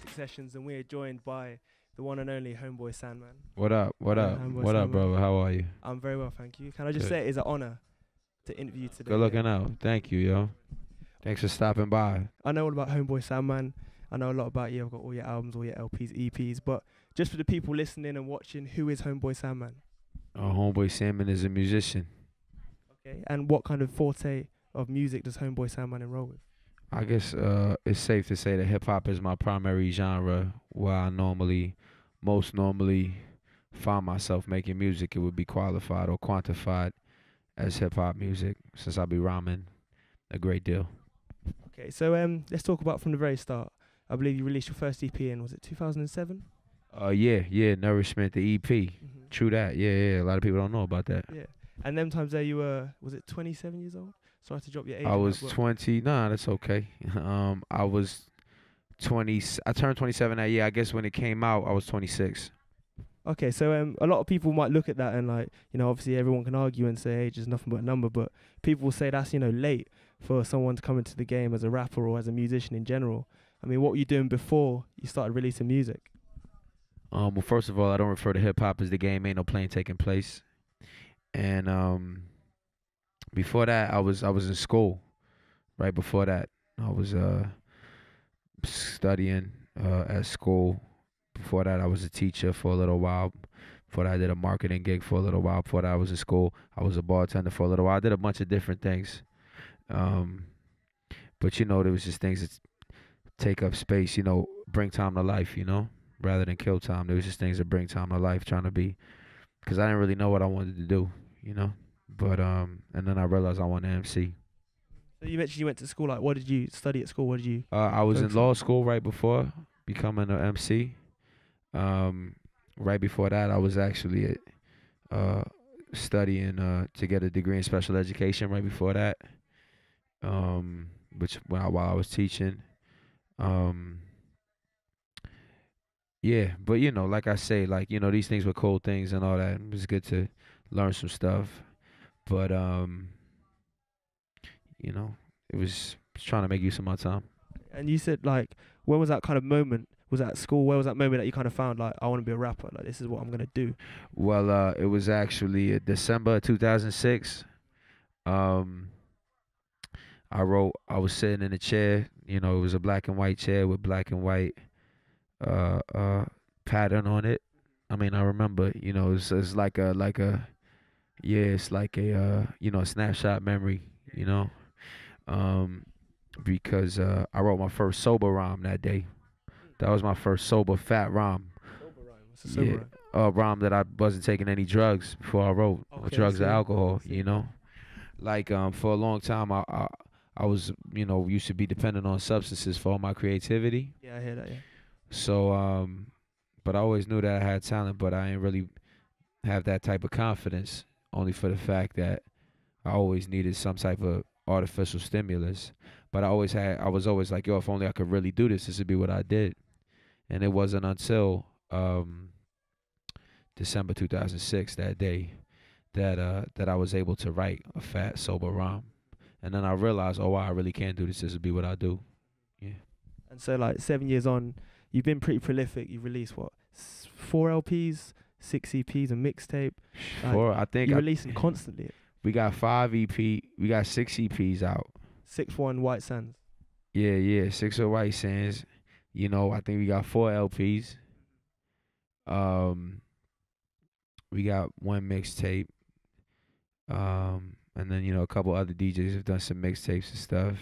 acoustic sessions, and we're joined by the one and only Homeboy Sandman. What up? What Hello, up? Homeboy What up, Sandman. brother? How are you? I'm very well, thank you. Can I just Good. say it is an honor to interview you today? Good looking out. Thank you, yo. Thanks for stopping by. I know all about Homeboy Sandman. I know a lot about you. I've got all your albums, all your LPs, EPs. But just for the people listening and watching, who is Homeboy Sandman? Homeboy Sandman is a musician. Okay. And what kind of forte of music does Homeboy Sandman enroll with? I guess it's safe to say that hip hop is my primary genre, where I most normally find myself making music. It would be qualified or quantified as hip hop music, since I be rhyming a great deal. Okay, so let's talk about from the very start. I believe you released your first EP in, was it 2007? Yeah, Nourishment, the EP. Mm-hmm. True that. Yeah. A lot of people don't know about that. Yeah. And them times there you were, was it 27 years old? Sorry to drop your age. I was 20. Nah, that's okay. I was 20. I turned 27 that year. I guess when it came out, I was 26. Okay, so a lot of people might look at that and like, obviously everyone can argue and say age is nothing but a number, but people will say that's, late for someone to come into the game as a rapper or as a musician in general. I mean, what were you doing before you started releasing music? Well, first of all, I don't refer to hip hop as the game. Ain't no playing taking place. And before that, I was in school. Right before that, I was studying at school. Before that, I was a teacher for a little while. Before that, I did a marketing gig for a little while. Before that, I was in school. I was a bartender for a little while. I did a bunch of different things. But there was just things that take up space, bring time to life, rather than kill time. There was just things that bring time to life, trying to be, because I didn't really know what I wanted to do, But and then I realized I wanted to MC. So you mentioned you went to school. Like, what did you study at school? What did you? I was in law school right before becoming an MC. Right before that, I was actually studying to get a degree in special education. Right before that, while I was teaching. Yeah, but like I say, these things were cool things and all that. It was good to learn some stuff, but it was trying to make use of my time. And you said, like, when was that kind of moment? Was that at school? Where was that moment that you kind of found, like, I want to be a rapper? Like, this is what I'm going to do? Well, it was actually December 2006. I was sitting in a chair. It was a black and white chair with black and white pattern on it. I mean, I remember, it's like a snapshot memory, because I wrote my first sober rhyme that day. That was my first sober fat rhyme. Sober rhyme. What's a sober rhyme? A rhyme that I wasn't taking any drugs before I wrote, drugs or alcohol, Like for a long time, I was, used to be dependent on substances for all my creativity. Yeah, I hear that, yeah. So, but I always knew that I had talent, but I didn't really have that type of confidence, only for the fact that I always needed some type of artificial stimulus. But I was always like, yo, if only I could really do this, this would be what I did. And it wasn't until December 2006, that day, that I was able to write a fat, sober rhyme. And then I realized, oh, wow, I really can do this. This would be what I do. Yeah. And so, like, 7 years on, you've been pretty prolific. You've released, what, 4 LPs, 6 EPs, a mixtape? I think you're releasing constantly. We got 5 EP. We got 6 EPs out. 6-1 White Sands. Yeah. 6 of White Sands. I think we got 4 LPs. We got 1 mixtape. And then, a couple other DJs have done some mixtapes and stuff.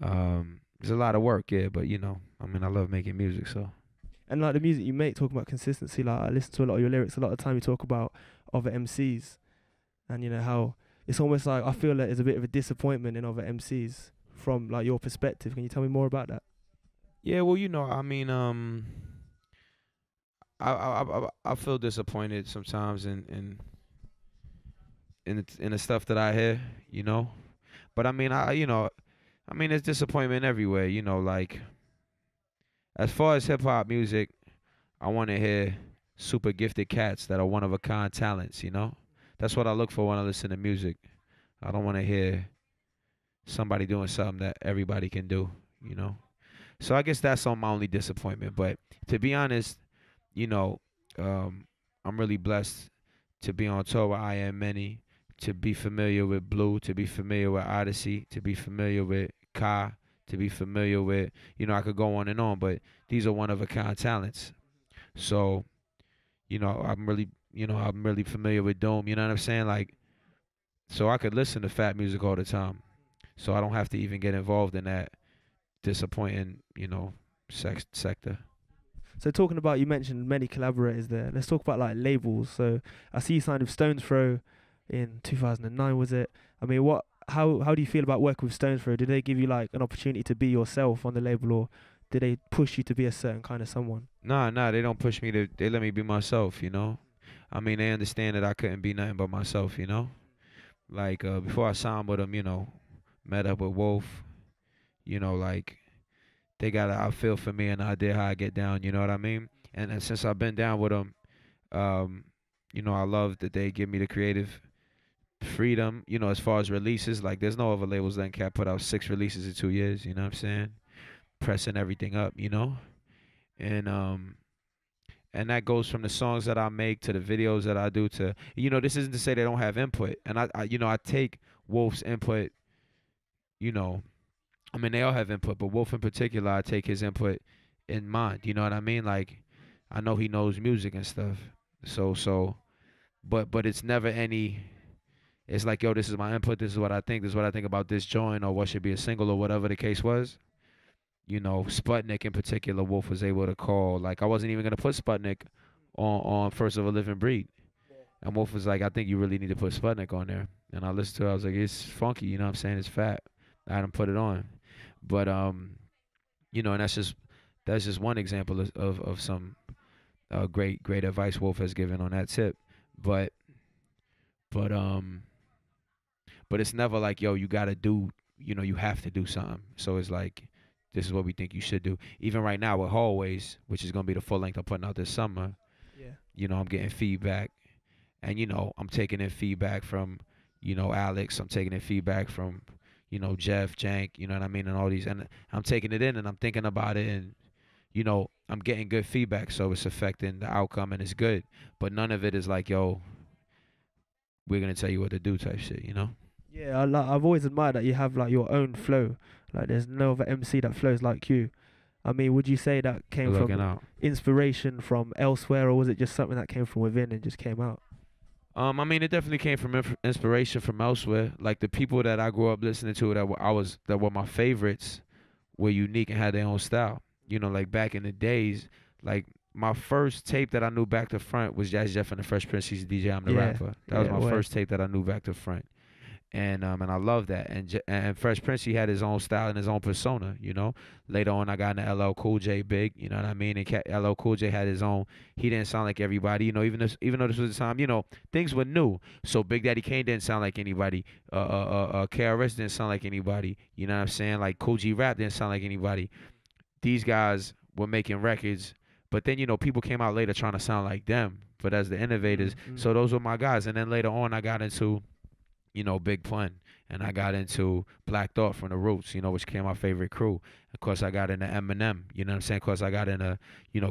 There's a lot of work, yeah, but I love making music, so. And like the music you make, talking about consistency, like I listen to a lot of your lyrics, a lot of the time you talk about other MCs and how it's almost like I feel like there's a bit of a disappointment in other MCs from like your perspective. Can you tell me more about that? Yeah, well, I feel disappointed sometimes in the stuff that I hear, But there's disappointment everywhere, like as far as hip hop music, I want to hear super gifted cats that are one of a kind talents, That's what I look for when I listen to music. I don't want to hear somebody doing something that everybody can do, So I guess that's on my only disappointment. But to be honest, you know, I'm really blessed to be on tour with I Am Many, to be familiar with Blue, to be familiar with Odyssey, to be familiar with Ka, to be familiar with, I could go on and on, but these are one of a kind talents. So, I'm really familiar with Doom, you know what I'm saying? Like, so I could listen to fat music all the time. So I don't have to even get involved in that disappointing, sector. So talking about, you mentioned many collaborators there. Let's talk about like labels. So I see you signed with Stones Throw in 2009, was it? I mean, how do you feel about working with Stones Throw? Did they give you like an opportunity to be yourself on the label, or did they push you to be a certain kind of someone? Nah, they don't push me they let me be myself, I mean, they understand that I couldn't be nothing but myself. Like, before I signed with them, met up with Wolf, like, they got a feel for me and idea how I get down, you know what I mean? And since I've been down with them, um, I love that they give me the creative freedom, as far as releases. Like, there's no other labels that can put out 6 releases in 2 years, you know what I'm saying? Pressing everything up, And and that goes from the songs that I make to the videos that I do to, this isn't to say they don't have input. And I take Wolf's input, I mean, they all have input, but Wolf in particular, I take his input in mind. You know what I mean? Like, I know he knows music and stuff. But it's never any. It's like, yo, this is my input. This is what I think. This is what I think about this joint, or what should be a single, or whatever the case was. Sputnik in particular, Wolf was able to call. Like, I wasn't even gonna put Sputnik on First of a Living Breed, and Wolf was like, I think you really need to put Sputnik on there. And I listened to it. I was like, it's funky. You know what I'm saying? It's fat. I had him put it on. But and that's just one example of some great advice Wolf has given on that tip. But but it's never like, yo, you gotta do, you have to do something. So it's like, this is what we think you should do. Even right now with Hallways, which is gonna be the full length I'm putting out this summer. Yeah. I'm getting feedback, and I'm taking in feedback from, Alex. I'm taking in feedback from, Jeff, Jank, you know what I mean, and all these, and I'm taking it in and I'm thinking about it, and I'm getting good feedback, so it's affecting the outcome and it's good. But none of it is like, yo, we're gonna tell you what to do type shit, Yeah, I've always admired that you have like your own flow. Like, there's no other MC that flows like you. I mean, would you say that came from inspiration from elsewhere, or was it just something that came from within and just came out? I mean, it definitely came from inspiration from elsewhere. Like, the people that I grew up listening to that were my favorites were unique and had their own style. Like back in the days, like my first tape that I knew back to front was Jazzy Jeff and the Fresh Prince. He's DJ, I'm the rapper. That was my first tape that I knew back to front. And I love that. And Fresh Prince, he had his own style and his own persona, Later on, I got into LL Cool J big, you know what I mean? And LL Cool J had his own. He didn't sound like everybody, even though this was the time, things were new. So Big Daddy Kane didn't sound like anybody. KRS didn't sound like anybody. You know what I'm saying? Like, Cool G Rap didn't sound like anybody. These guys were making records, but then, people came out later trying to sound like them, but as the innovators. Mm-hmm. So those were my guys. And then later on, I got into Big Pun, and I got into Black Thought from the Roots, which became my favorite crew. Of course, I got into Eminem, you know what I'm saying? Of course, I got into,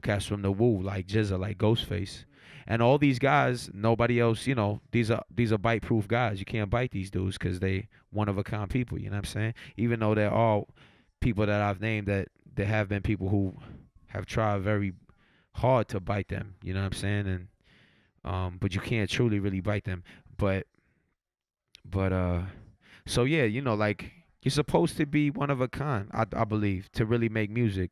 cats from the Wu, like Jizza, like Ghostface. And all these guys, nobody else, these are bite-proof guys. You can't bite these dudes because they one-of-a-kind people, you know what I'm saying? Even though they're all people that I've named, that there have been people who have tried very hard to bite them, you know what I'm saying? And but you can't truly really bite them. But so yeah, like, you're supposed to be one of a kind, I believe, to really make music.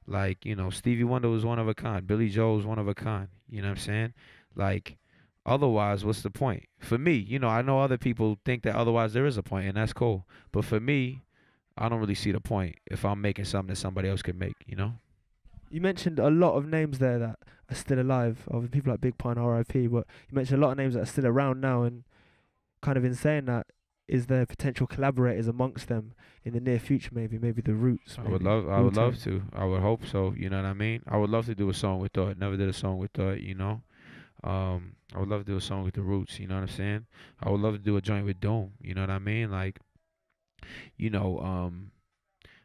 Like, Stevie Wonder was one of a kind, Billy Joel was one of a kind, you know what I'm saying? Like, otherwise, what's the point? For me, I know other people think that otherwise there is a point, and that's cool. But for me, I don't really see the point if I'm making something that somebody else could make, You mentioned a lot of names there that are still alive, of people like Big Pun, R.I.P., but you mentioned a lot of names that are still around now, and kind of in saying that, is there potential collaborators amongst them in the near future? Maybe the Roots. I would love to. I would hope so. You know what I mean? I would love to do a song with Thought. Never did a song with Thought. I would love to do a song with the Roots. You know what I'm saying? I would love to do a joint with Doom. You know what I mean? Like,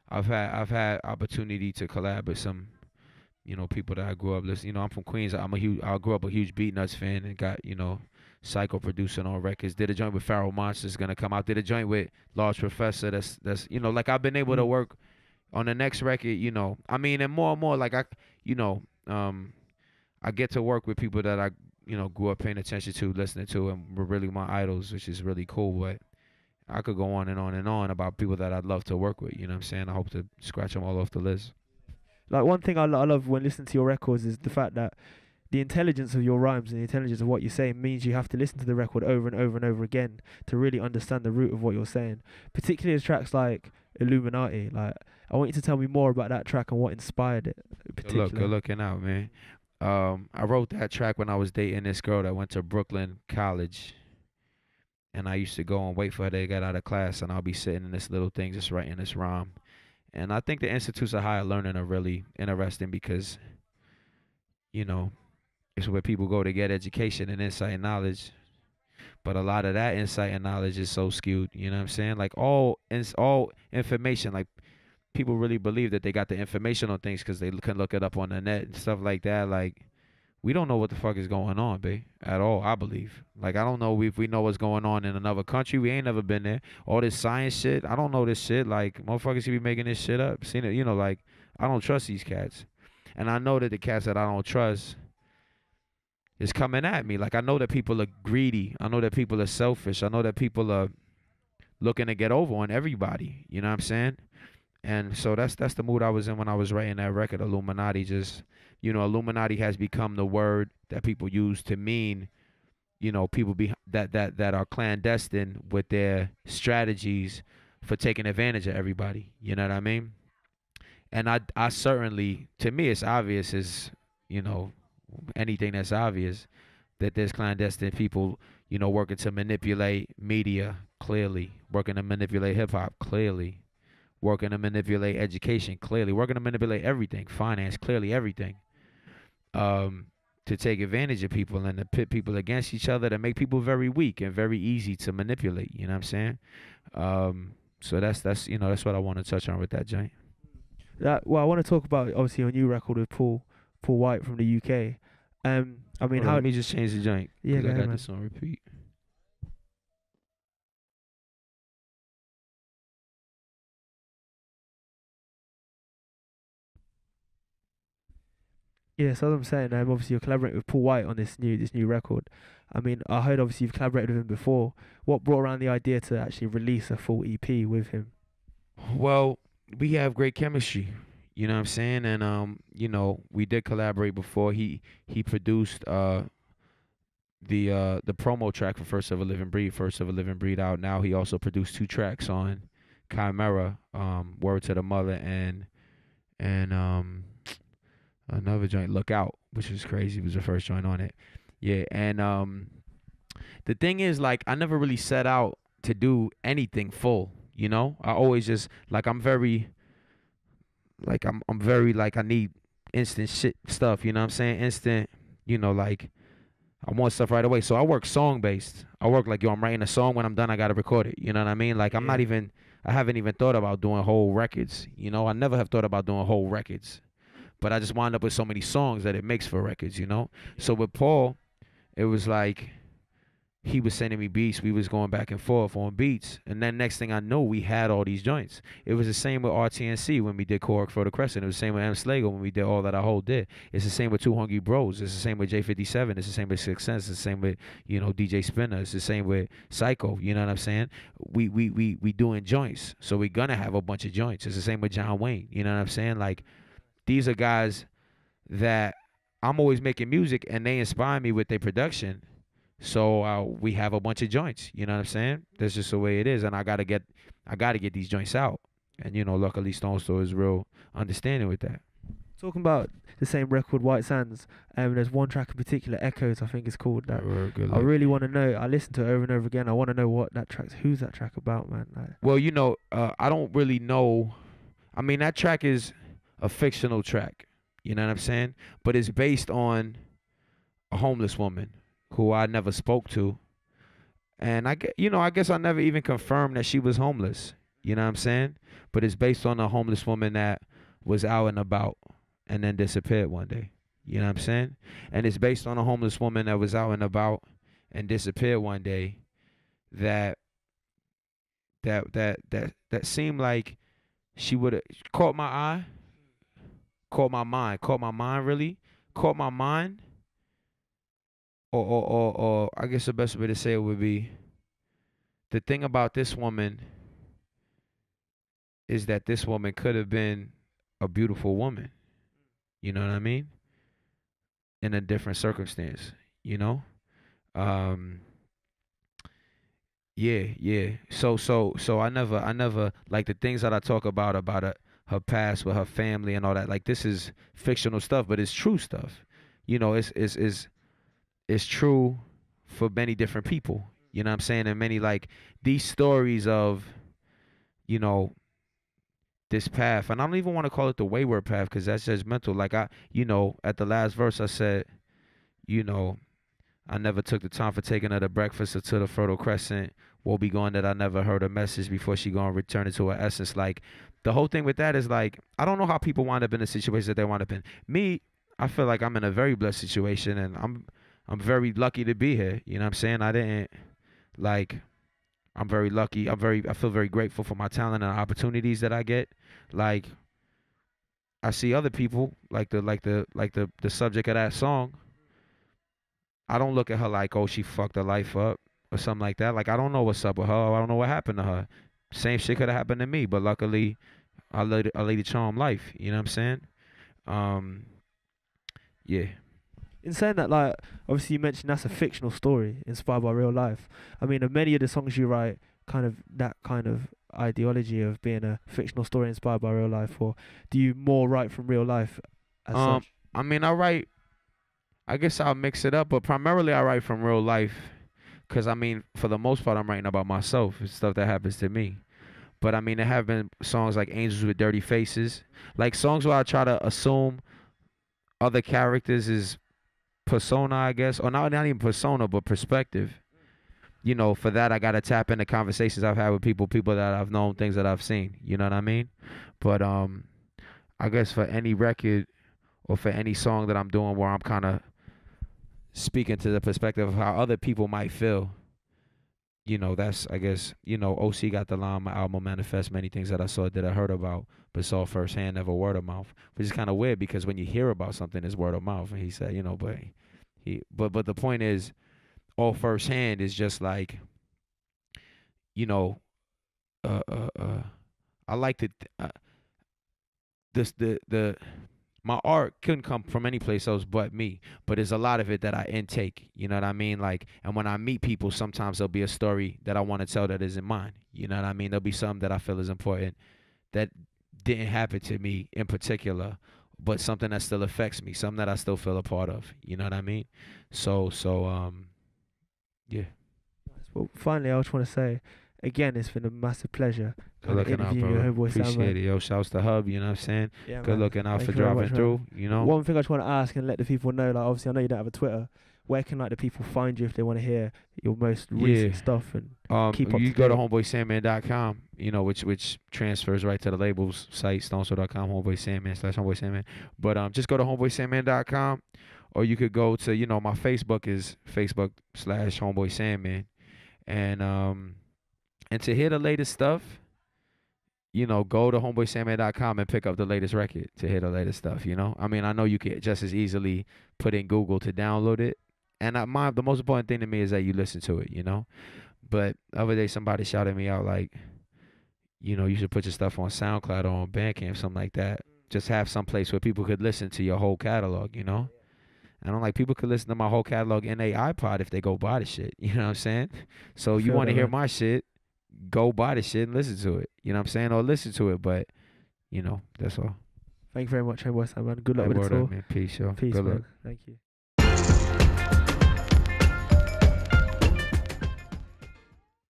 I've had opportunity to collab with some, people that I grew up listening. I'm from Queens. I grew up a huge Beatnuts fan and got, Psycho producing on records. Did a joint with Pharaoh Monsters gonna come out. Did a joint with Large Professor. That's like I've been able to work on the next record. And more and more like you know, I get to work with people that I grew up paying attention to, listening to, and were really my idols, which is really cool. But I could go on and on and on about people that I'd love to work with. You know what I'm saying? I hope to scratch them all off the list. Like one thing I love when listening to your records is the fact that the intelligence of your rhymes and the intelligence of what you're saying means you have to listen to the record over and over and over again to really understand the root of what you're saying. Particularly as tracks like Illuminati. Like, I want you to tell me more about that track and what inspired it. Good looking out, man. I wrote that track when I was dating this girl that went to Brooklyn College. And I used to go and wait for her to get out of class, and I'll be sitting in this little thing just writing this rhyme. And I think the Institutes of Higher Learning are really interesting because, it's where people go to get education and insight and knowledge. But a lot of that insight and knowledge is so skewed, you know what I'm saying? Like all information, like people really believe that they got the information on things because they can look it up on the net and stuff like that. Like, we don't know what the fuck is going on, babe, at all, I believe. Like, I don't know if we know what's going on in another country. We ain't never been there. All this science shit, I don't know this shit. Like, motherfuckers should be making this shit up. Seen it, like, I don't trust these cats. And I know that the cats that I don't trust is coming at me. Like, I know that people are greedy. I know that people are selfish. I know that people are looking to get over on everybody. You know what I'm saying? And so that's the mood I was in when I was writing that record, Illuminati. Just, Illuminati has become the word that people use to mean, people that are clandestine with their strategies for taking advantage of everybody. You know what I mean? And I certainly, to me, it's obvious as, anything that's obvious that there's clandestine people, working to manipulate media, clearly, working to manipulate hip hop, clearly, working to manipulate education, clearly, working to manipulate everything, finance, clearly, everything, to take advantage of people and to pit people against each other, to make people very weak and very easy to manipulate. You know what I'm saying? So that's what I want to touch on with that joint. Well, I want to talk about obviously your new record with Paul White from the UK. Let me just change the joint. Yeah, I got man. this on repeat. Yeah, so as I'm saying, obviously you're collaborating with Paul White on this new record. I mean, I heard obviously you've collaborated with him before. What brought around the idea to actually release a full EP with him? Well, we have great chemistry. You know what I'm saying? And we did collaborate before. He produced the promo track for First of a Living Breed out. Now he also produced 2 tracks on Chimera, Word to the Mother, and another joint, Look Out, which was crazy. It was the first joint on it. Yeah, and the thing is, like, I never really set out to do anything full, I always just, like, I'm very, like, I need instant stuff, you know what I'm saying? Instant, like, I want stuff right away. So I work song-based. I work like, I'm writing a song. When I'm done, I got to record it. You know what I mean? Like, I haven't even thought about doing whole records. I never have thought about doing whole records. But I just wound up with so many songs that it makes for records, So with Paul, it was like he was sending me beats. We was going back and forth on beats. And then next thing I know, we had all these joints. It was the same with RTNC when we did Cork for the Crescent. It was the same with M. Slago when we did All That I Hold Did. It's the same with Two Hungry Bros. It's the same with J57. It's the same with Six Sense. It's the same with, DJ Spinner. It's the same with Psycho. You know what I'm saying? We doing joints. So we're going to have a bunch of joints. It's the same with John Wayne. You know what I'm saying? Like, these are guys that I'm always making music and they inspire me with their production. So we have a bunch of joints, you know what I'm saying? That's just the way it is, and I gotta get these joints out. And luckily Stone Store is real understanding with that. Talking about the same record, White Sands, there's one track in particular, Echoes, I think it's called. That I really want to know. I listened to it over and over again. I want to know who's that track about, man. Like, well, I don't really know. I mean, that track is a fictional track, you know what I'm saying? But it's based on a homeless woman who I never spoke to. And I guess I never even confirmed that she was homeless. You know what I'm saying? But it's based on a homeless woman that was out and about and then disappeared one day. You know what I'm saying? And it's based on a homeless woman that was out and about and disappeared one day that seemed like she would have caught my eye, caught my mind really, caught my mind. Or I guess the best way to say it would be, the thing about this woman is that this woman could have been a beautiful woman. You know what I mean? In a different circumstance, you know? Yeah. So I never like the things that I talk about her past with her family and all that. Like, this is fictional stuff, but it's true stuff. You know, it's true for many different people. You know what I'm saying? And many, like, these stories of, you know, this path, and I don't even want to call it the wayward path because that's judgmental. Like, at the last verse I said, I never took the time for taking her to breakfast or to the Fertile Crescent. Woe be gone that I never heard a message before she gonna return it to her essence. Like, the whole thing with that is, like, I don't know how people wind up in the situation that they wind up in. Me, I feel like I'm in a very blessed situation, and I'm very lucky to be here. You know what I'm saying? I'm very lucky. I feel very grateful for my talent and opportunities that I get. Like, I see other people, like the subject of that song. I don't look at her like, oh, she fucked her life up or something like that. Like, I don't know what's up with her. I don't know what happened to her. Same shit could have happened to me, but luckily, I lead a charmed life. You know what I'm saying? Yeah. In saying that, like, obviously you mentioned that's a fictional story inspired by real life. I mean, are many of the songs you write kind of that kind of ideology of being a fictional story inspired by real life, or do you more write from real life as such? I mean, I guess I'll mix it up, but primarily I write from real life because, I mean, for the most part, I'm writing about myself. It's stuff that happens to me. But, I mean, there have been songs like Angels with Dirty Faces, like songs where I try to assume other characters is persona, I guess, or not even persona, but perspective. You know, for that, I got to tap into conversations I've had with people that I've known, things that I've seen. You know what I mean? But I guess for any record or for any song that I'm doing where I'm kind of speaking to the perspective of how other people might feel, you know, that's, I guess, you know, OC got the line, my album manifests many things that I saw, that I heard about, but saw firsthand, never word of mouth, which is kind of weird because when you hear about something, it's word of mouth. And he said, you know, but the point is, all firsthand is just like, you know, I like to, my art couldn't come from any place else but me, but there's a lot of it that I intake, you know what I mean? Like, and when I meet people, sometimes there'll be a story that I want to tell that isn't mine, you know what I mean? There'll be something that I feel is important that didn't happen to me in particular, but something that still affects me, something that I still feel a part of, you know what I mean? So, yeah. Well, finally, I just want to say, again, it's been a massive pleasure Good looking out, bro. Homeboy Appreciate Sandman. it, yo. Shouts to Hub, you know what I'm saying? Yeah, Good man. looking out Thank for you very driving much, through, man. you know? One thing I just want to ask and let the people know, like, obviously I know you don't have a Twitter. Where can, like, the people find you if they want to hear your most recent stuff and keep up you to go to date? homeboysandman.com, you know, which transfers right to the label's site, stonesoul.com, homeboysandman/homeboy Sandman. But just go to homeboysandman.com, or you could go to, you know, my Facebook is Facebook/homeboy Sandman. And to hear the latest stuff, you know, go to homeboysandman.com and pick up the latest record to hear the latest stuff, you know? I mean, I know you can just as easily put in Google to download it. And the most important thing to me is that you listen to it, you know? But the other day, somebody shouted me out, like, you know, you should put your stuff on SoundCloud or on Bandcamp, something like that. Just have some place where people could listen to your whole catalog, you know? And I'm like, people could listen to my whole catalog in their iPod if they go buy the shit. You know what I'm saying? So you want to hear my shit, go buy the shit and listen to it. You know what I'm saying? Or listen to it, but, you know, that's all. Thank you very much, Homeboy Sandman. Good luck with the tour. Peace, yo. Peace, Good man. luck. Thank you.